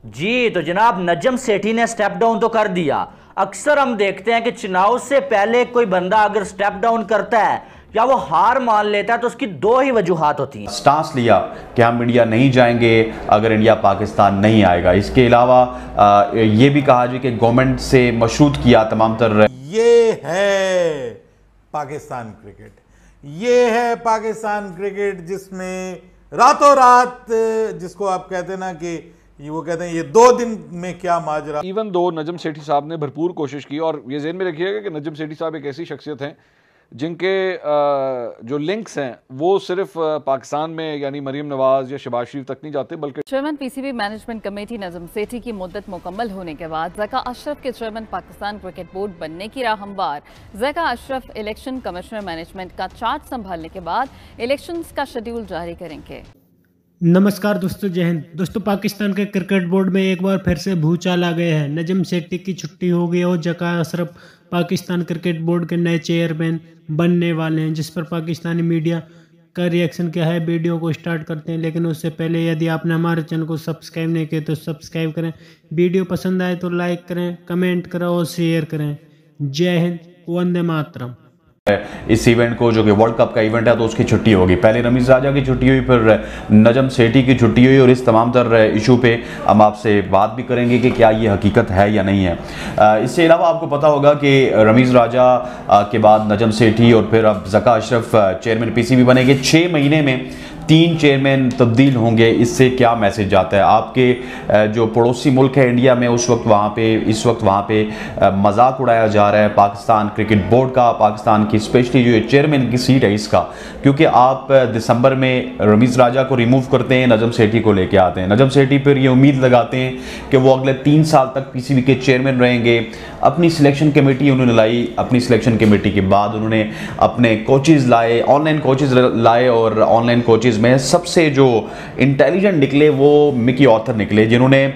जी तो जनाब नजम सेठी ने स्टेप डाउन तो कर दिया। अक्सर हम देखते हैं कि चुनाव से पहले कोई बंदा अगर स्टेप डाउन करता है या वो हार मान लेता है तो उसकी दो ही वजूहात होती हैं। स्टांस लिया कि हम इंडिया नहीं जाएंगे अगर इंडिया पाकिस्तान नहीं आएगा। इसके अलावा ये भी कहा जी कि गवर्नमेंट से मशरूत किया तमाम तर। ये है पाकिस्तान क्रिकेट, ये है पाकिस्तान क्रिकेट जिसमें रातों रात, जिसको आप कहते हैं ना कि वो कहते हैं ये 2 दिन में क्या माजरा। इवन दो नजम सेठी साहब ने भरपूर कोशिश की, और ये ज़हन में रखिएगा कि नजम सेठी साहब एक ऐसी शख्सियत हैं जिनके जो लिंक्स हैं वो सिर्फ पाकिस्तान में यानी मरीम नवाज या शहबाज शरीफ तक नहीं जाते, बल्कि chairman PCB management committee Najam Sethi की मुद्दत मुकम्मल होने के बाद ज़का अशरफ के चेयरमैन पाकिस्तान क्रिकेट बोर्ड बनने की राह हमवार। Zaka Ashraf election commissioner management का चार्ज संभालने के बाद इलेक्शंस का शेड्यूल जारी करेंगे। नमस्कार दोस्तों, जय हिंद। दोस्तों, पाकिस्तान के क्रिकेट बोर्ड में एक बार फिर से भूचाल आ गए हैं। नजम सेठी की छुट्टी हो गई और ज़का अशरफ पाकिस्तान क्रिकेट बोर्ड के नए चेयरमैन बनने वाले हैं, जिस पर पाकिस्तानी मीडिया का रिएक्शन क्या है वीडियो को स्टार्ट करते हैं। लेकिन उससे पहले यदि आपने हमारे चैनल को सब्सक्राइब नहीं किया तो सब्सक्राइब करें, वीडियो पसंद आए तो लाइक करें, कमेंट करें और शेयर करें। जय हिंद, वंदे मातरम। इस इवेंट को जो कि वर्ल्ड कप का इवेंट है तो उसकी छुट्टी होगी। पहले रमीज राजा की छुट्टी हुई, फिर नजम सेठी की छुट्टी हुई, और इस तमाम तर इशू पे हम आपसे बात भी करेंगे कि क्या ये हकीकत है या नहीं है। इससे अलावा आपको पता होगा कि रमीज राजा के बाद नजम सेठी और फिर अब ज़का अशरफ चेयरमैन पीसीबी बनेंगे। 6 महीने में 3 चेयरमैन तब्दील होंगे। इससे क्या मैसेज जाता है? आपके जो पड़ोसी मुल्क है इंडिया में, इस वक्त वहाँ पे मजाक उड़ाया जा रहा है पाकिस्तान क्रिकेट बोर्ड का, पाकिस्तान की स्पेशली जो चेयरमैन की सीट है इसका, क्योंकि आप दिसंबर में रमीज राजा को रिमूव करते हैं, नजम सेठी को लेके आते हैं। नजम सेठी फिर ये उम्मीद लगाते हैं कि वो अगले 3 साल तक पीसीबी के चेयरमैन रहेंगे। अपनी सिलेक्शन कमेटी उन्होंने लाई, अपनी सिलेक्शन कमेटी के बाद उन्होंने अपने कोचेज़ लाए, ऑनलाइन कोचेज़ लाए, और ऑनलाइन कोचेज़ में सबसे जो इंटेलिजेंट निकले वो मिकी ऑर्थर निकले, जिन्होंने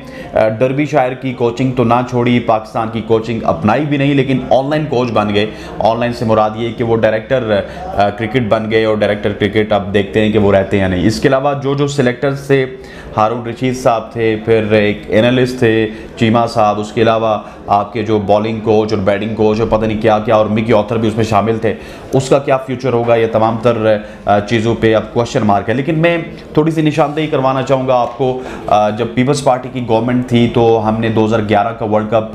डर्बी शायर की कोचिंग तो ना छोड़ी, पाकिस्तान की कोचिंग अपनाई भी नहीं, लेकिन ऑनलाइन कोच बन गए। ऑनलाइन से मुराद ये कि वो डायरेक्टर क्रिकेट बन गए, और डायरेक्टर क्रिकेट अब देखते हैं कि वो रहते हैं या नहीं। इसके अलावा जो सेलेक्टर्स थे, हारून रशीद साहब थे, फिर एक एनालिस्ट थे चीमा साहब, उसके अलावा आपके जो बॉलिंग कोच और बैटिंग कोच और पता नहीं क्या क्या, और मिकी ऑथर भी उसमें शामिल थे। उसका क्या फ्यूचर होगा, ये तमाम तर चीज़ों पे अब क्वेश्चन मार्क है। लेकिन मैं थोड़ी सी निशानदेही करवाना चाहूँगा आपको। जब पीपल्स पार्टी की गवर्नमेंट थी तो हमने 2011 का वर्ल्ड कप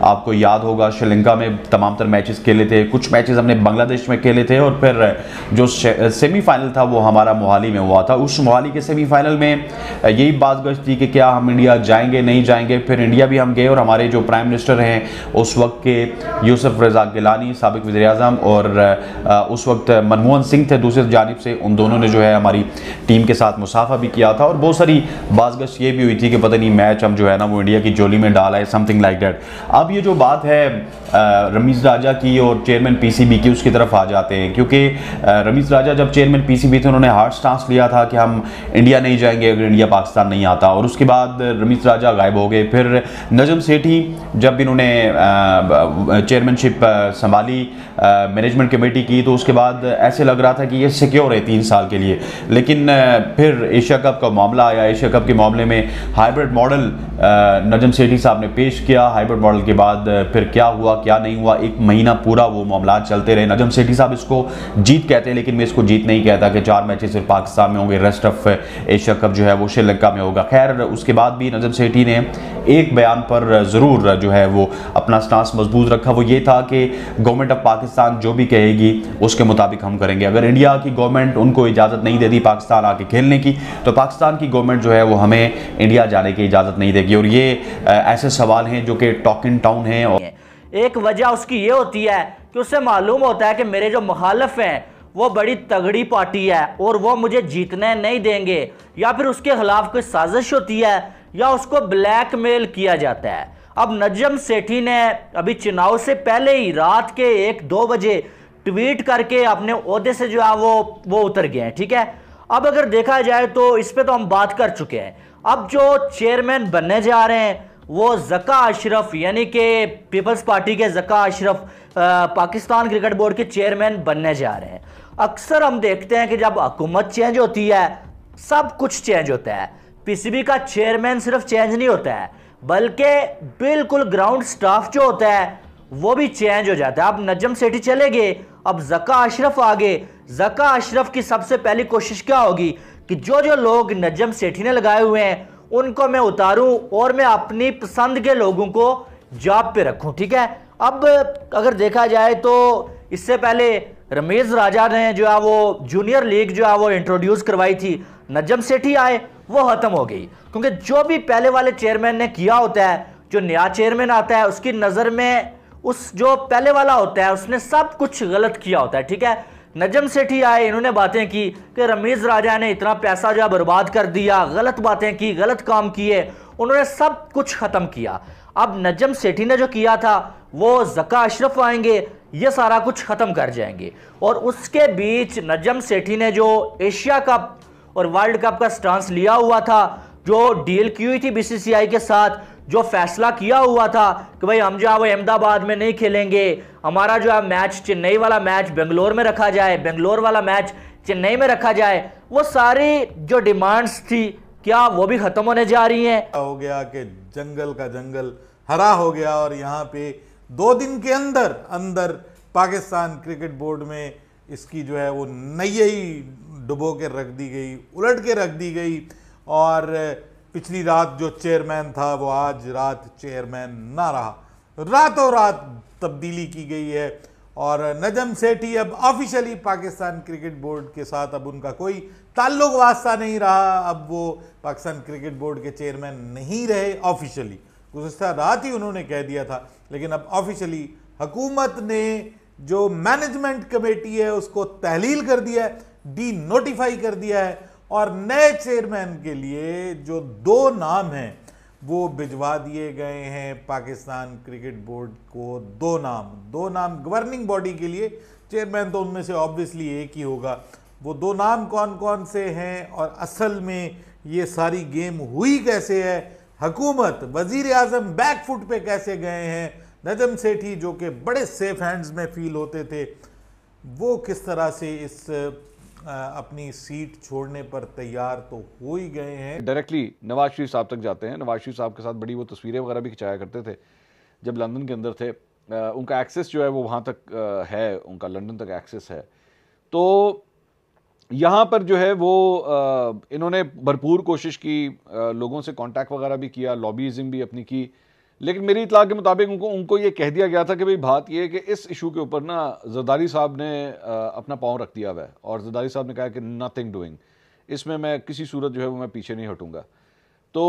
आपको याद होगा, श्रीलंका में तमाम तर मैचेस खेले थे, कुछ मैचेस हमने बांग्लादेश में खेले थे, और फिर जो सेमीफाइनल था वो हमारा मोहाली में हुआ था। उस मोहाली के सेमीफाइनल में यही बात गश्त थी कि क्या हम इंडिया जाएंगे नहीं जाएंगे। फिर इंडिया भी हम गए, और हमारे जो प्राइम मिनिस्टर हैं उस वक्त के यूसुफ रज़ा गिलानी, साबिक वज़ीर-ए-आज़म, और उस वक्त मनमोहन सिंह थे दूसरी जानिब से। उन दोनों ने जो है हमारी टीम के साथ मुसाफा भी किया था, और बहुत सारी बातगश्त ये भी हुई थी कि पता नहीं मैच हम जो है ना वो इंडिया की जोली में डाला है, समथिंग लाइक दैट। अब ये जो बात है रमीज राजा की और चेयरमैन पीसीबी की, उसकी तरफ आ जाते हैं, क्योंकि रमीज राजा जब चेयरमैन पीसीबी थे उन्होंने हार्ड स्टांस लिया था कि हम इंडिया नहीं जाएंगे अगर इंडिया पाकिस्तान नहीं आता, और उसके बाद रमीज राजा गायब हो गए। फिर नजम सेठी जब इन्होंने चेयरमैनशिप संभाली, मैनेजमेंट कमेटी की, तो उसके बाद ऐसे लग रहा था कि ये सिक्योर है 3 साल के लिए। लेकिन फिर एशिया कप का मामला आया। एशिया कप के मामले में हाइब्रिड मॉडल नजम सेठी साहब ने पेश किया। हाइब्रिड मॉडल के बाद फिर क्या हुआ क्या नहीं हुआ, 1 महीना पूरा वो मामला चलते रहे। नजम सेठी साहब इसको जीत कहते हैं, लेकिन मैं इसको जीत नहीं कहता कि 4 मैचेस सिर्फ पाकिस्तान में होंगे, रेस्ट ऑफ एशिया कप जो है वो श्रीलंका में होगा। खैर, उसके बाद भी नजम सेठी ने एक बयान पर ज़रूर जो है वो अपना स्टांस मजबूत रखा। वो ये था कि गवर्नमेंट ऑफ पाकिस्तान जो भी कहेगी उसके मुताबिक हम करेंगे। अगर इंडिया की गवर्नमेंट उनको इजाज़त नहीं देती पाकिस्तान आके खेलने की, तो पाकिस्तान की गवर्नमेंट जो है वो हमें इंडिया जाने की इजाज़त नहीं देगी। और ये ऐसे सवाल हैं जो कि टॉक इन टाउन हैं। और एक वजह उसकी ये होती है कि उससे मालूम होता है कि मेरे जो मुखालिफ हैं वो बड़ी तगड़ी पार्टी है और वो मुझे जीतने नहीं देंगे, या फिर उसके खिलाफ कोई साजिश होती है या उसको ब्लैकमेल किया जाता है। अब नजम सेठी ने अभी चुनाव से पहले ही रात के 1-2 बजे ट्वीट करके अपने ओहदे से जो है वो उतर गए हैं। ठीक है, अब अगर देखा जाए तो इस पे तो हम बात कर चुके हैं। अब जो चेयरमैन बनने जा रहे हैं वो ज़का अशरफ, यानी कि पीपल्स पार्टी के ज़का अशरफ पाकिस्तान क्रिकेट बोर्ड के चेयरमैन बनने जा रहे हैं। अक्सर हम देखते हैं कि जब हुकूमत चेंज होती है सब कुछ चेंज होता है। पीसीबी का चेयरमैन सिर्फ चेंज नहीं होता है, बल्कि बिल्कुल ग्राउंड स्टाफ जो होता है वो भी चेंज हो जाता है। अब नजम सेठी चले गए, अब ज़का अशरफ आ गए। ज़का अशरफ की सबसे पहली कोशिश क्या होगी कि जो जो लोग नजम सेठी ने लगाए हुए हैं उनको मैं उतारूं और मैं अपनी पसंद के लोगों को जॉब पे रखूं, ठीक है। अब अगर देखा जाए तो इससे पहले रमीज राजा ने जो है वो जूनियर लीग जो है वो इंट्रोड्यूस करवाई थी, नजम सेठी आए, वो खत्म हो गई। क्योंकि जो भी पहले वाले चेयरमैन ने किया होता है, जो नया चेयरमैन आता है उसकी नज़र में उस जो पहले वाला होता है उसने सब कुछ गलत किया होता है, ठीक है। नजम सेठी आए, इन्होंने बातें की कि रमीज राजा ने इतना पैसा जो है बर्बाद कर दिया, गलत बातें की, गलत काम किए, उन्होंने सब कुछ खत्म किया। अब नजम सेठी ने जो किया था वो ज़का अशरफ आएंगे, ये सारा कुछ खत्म कर जाएंगे। और उसके बीच नजम सेठी ने जो एशिया कप और वर्ल्ड कप का स्टांस लिया हुआ था, जो डील की हुई थी बीसीसीआई के साथ, जो फैसला किया हुआ था कि भाई हम जो है वो अहमदाबाद में नहीं खेलेंगे, हमारा जो है मैच चेन्नई वाला मैच बेंगलोर में रखा जाए, बेंगलोर वाला मैच चेन्नई में रखा जाए, वो सारी जो डिमांड्स थी क्या वो भी खत्म होने जा रही हैं। हो गया कि जंगल का जंगल हरा हो गया और यहाँ पे 2 दिन के अंदर अंदर पाकिस्तान क्रिकेट बोर्ड में इसकी जो है वो नई ही डुबो के रख दी गई, उलट के रख दी गई। और पिछली रात जो चेयरमैन था वो आज रात चेयरमैन ना रहा, रातों रात तब्दीली की गई है। और नजम सेठी अब ऑफिशियली पाकिस्तान क्रिकेट बोर्ड के साथ अब उनका कोई ताल्लुक वास्ता नहीं रहा, अब वो पाकिस्तान क्रिकेट बोर्ड के चेयरमैन नहीं रहे ऑफिशियली। गुज़िश्ता रात ही उन्होंने कह दिया था, लेकिन अब ऑफिशियली हुकूमत ने जो मैनेजमेंट कमेटी है उसको तहलील कर दिया है, डी नोटिफाई कर दिया है। और नए चेयरमैन के लिए जो 2 नाम हैं वो भिजवा दिए गए हैं पाकिस्तान क्रिकेट बोर्ड को। 2 नाम गवर्निंग बॉडी के लिए, चेयरमैन तो उनमें से ऑब्वियसली एक ही होगा। वो 2 नाम कौन कौन से हैं और असल में ये सारी गेम हुई कैसे है, हुकूमत वजीर आजम बैकफुट पे कैसे गए हैं, नजम सेठी जो कि बड़े सेफ हैंड्स में फील होते थे वो किस तरह से इस अपनी सीट छोड़ने पर तैयार तो हो ही गए हैं। डायरेक्टली नवाज शरीफ साहब तक जाते हैं। नवाज शरीफ साहब के साथ बड़ी वो तस्वीरें वगैरह भी खिंचाया करते थे जब लंदन के अंदर थे। उनका एक्सेस जो है वो वहाँ तक है, उनका लंदन तक एक्सेस है। तो यहाँ पर जो है वो इन्होंने भरपूर कोशिश की, लोगों से कांटेक्ट वगैरह भी किया, लॉबीज़िंग भी अपनी की, लेकिन मेरी इतला के मुताबिक उनको ये कह दिया गया था कि भाई बात ये है कि इस इशू के ऊपर ना जरदारी साहब ने अपना पाँव रख दिया हुआ है और जरदारी साहब ने कहा कि नथिंग डूइंग, इसमें मैं किसी सूरत जो है वो मैं पीछे नहीं हटूंगा। तो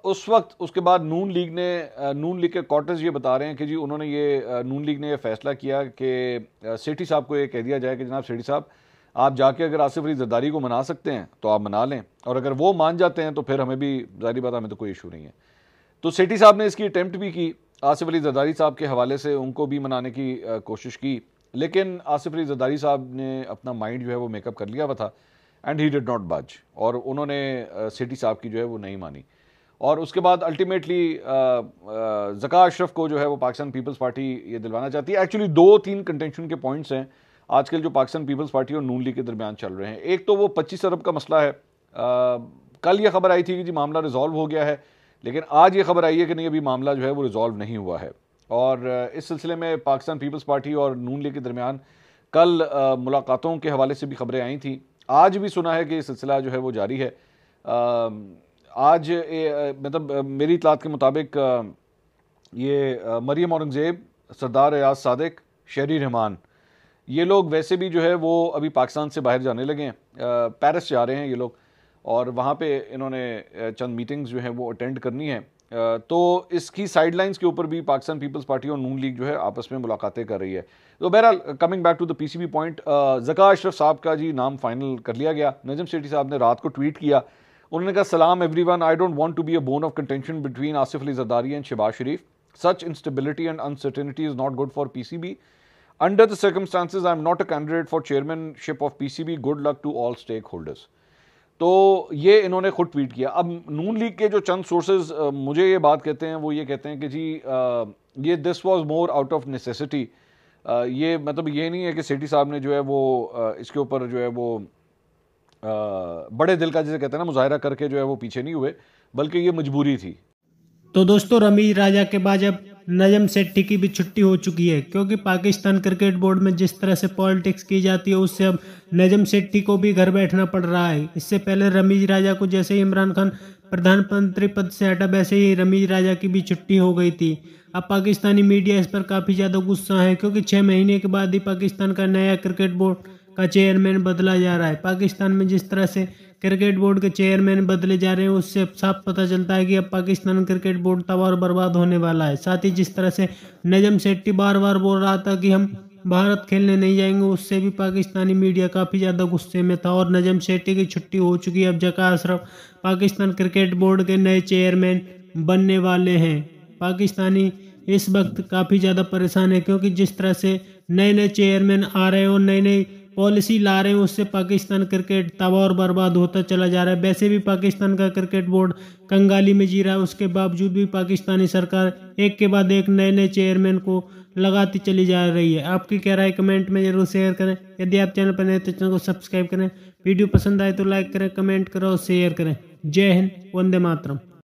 उस वक्त उसके बाद नून लीग के क्वार्टर्स ये बता रहे हैं कि जी उन्होंने ये नून लीग ने यह फैसला किया कि सेठी साहब को ये कह दिया जाए कि जनाब सेठी साहब आप जाके अगर आसिफ अली जरदारी को मना सकते हैं तो आप मना लें, और अगर वो मान जाते हैं तो फिर हमें भी जाहिर बात हमें तो कोई इशू नहीं है। तो सेठी साहब ने इसकी अटेम्प्ट भी की, आसिफ अली जरदारी साहब के हवाले से उनको भी मनाने की कोशिश की, लेकिन आसिफ अली जरदारी साहब ने अपना माइंड जो है वो मेकअप कर लिया हुआ था एंड ही डिड नॉट बज, और उन्होंने सेठी साहब की जो है वो नहीं मानी। और उसके बाद अल्टीमेटली ज़का अशरफ को जो है वो पाकिस्तान पीपल्स पार्टी ये दिलवाना चाहती है। एक्चुअली 2-3 कंटेंशन के पॉइंट्स हैं आजकल जो पाकिस्तान पीपल्स पार्टी और नून लीग के दरमियान चल रहे हैं। एक तो वो 25 अरब का मसला है। कल ये खबर आई थी कि जी मामला रिजॉल्व हो गया है, लेकिन आज ये खबर आई है कि नहीं, अभी मामला जो है वो रिजॉल्व नहीं हुआ है। और इस सिलसिले में पाकिस्तान पीपल्स पार्टी और नून लीग के दरमियान कल मुलाकातों के हवाले से भी खबरें आई थी। आज भी सुना है कि ये सिलसिला जो है वो जारी है। आज मतलब मेरी इतलात के मुताबिक ये मरियम औरंगज़ेब, सरदार रियाज सादिक, शहरी रहमान, ये लोग वैसे भी जो है वो अभी पाकिस्तान से बाहर जाने लगे हैं, पेरिस जा रहे हैं ये लोग, और वहाँ पे इन्होंने चंद मीटिंग्स जो हैं वो अटेंड करनी है। तो इसकी साइडलाइंस के ऊपर भी पाकिस्तान पीपल्स पार्टी और नून लीग जो है आपस में मुलाकातें कर रही है। तो बहरहाल coming back to the PCB point, Zaka Ashraf साहब का जी नाम फाइनल कर लिया गया। नजम सेठी साहब ने रात को ट्वीट किया, उन्होंने कहा सलाम everyone, I don't want to be a bone of contention between Asif Ali Zardari and Shahbaz Sharif, such instability and uncertainty is not good for PCB, under the circumstances I am not a candidate for chairmanship of PCB, good luck to all stakeholders. तो ये इन्होंने खुद tweet किया। अब नून league के जो चंद sources मुझे ये बात कहते हैं, वो ये कहते हैं कि जी ये this was more out of necessity, ये मतलब ये नहीं है कि सेठी साहब ने जो है वो इसके ऊपर जो है वो बड़े दिल का, जिसे कहते हैं ना, मुजाहरा करके जो है वो पीछे नहीं हुए, बल्कि ये मजबूरी थी। तो दोस्तों, रमीज राजा के बाद अब नजम सेठी की भी छुट्टी हो चुकी है, क्योंकि पाकिस्तान क्रिकेट बोर्ड में जिस तरह से पॉलिटिक्स की जाती है उससे अब नजम सेठी को भी घर बैठना पड़ रहा है। इससे पहले रमीज राजा को जैसे ही इमरान खान प्रधानमंत्री पद से हटा, वैसे ही रमीज राजा की भी छुट्टी हो गई थी। अब पाकिस्तानी मीडिया इस पर काफ़ी ज़्यादा गुस्सा है, क्योंकि 6 महीने के बाद ही पाकिस्तान का नया क्रिकेट बोर्ड का चेयरमैन बदला जा रहा है। पाकिस्तान में जिस तरह से क्रिकेट बोर्ड के चेयरमैन बदले जा रहे हैं उससे साफ पता चलता है कि अब पाकिस्तान क्रिकेट बोर्ड तबाह और बर्बाद होने वाला है। साथ ही जिस तरह से नजम सेठी बार बार बोल रहा था कि हम भारत खेलने नहीं जाएंगे, उससे भी पाकिस्तानी मीडिया काफ़ी ज़्यादा गुस्से में था। और नजम सेठी की छुट्टी हो चुकी है। अब जका अशरफ पाकिस्तान क्रिकेट बोर्ड के नए चेयरमैन बनने वाले हैं। पाकिस्तानी इस वक्त काफ़ी ज़्यादा परेशान है, क्योंकि जिस तरह से नए नए चेयरमैन आ रहे हैं और नई नई पॉलिसी ला रहे हैं, उससे पाकिस्तान क्रिकेट तबाह और बर्बाद होता चला जा रहा है। वैसे भी पाकिस्तान का क्रिकेट बोर्ड कंगाली में जी रहा है, उसके बावजूद भी पाकिस्तानी सरकार एक के बाद एक नए नए चेयरमैन को लगाती चली जा रही है। आपकी क्या राय कमेंट में जरूर शेयर करें। यदि आप चैनल पर नए तो चैनल को सब्सक्राइब करें। वीडियो पसंद आए तो लाइक करें, कमेंट करें और शेयर करें। जय हिंद, वंदे मातरम।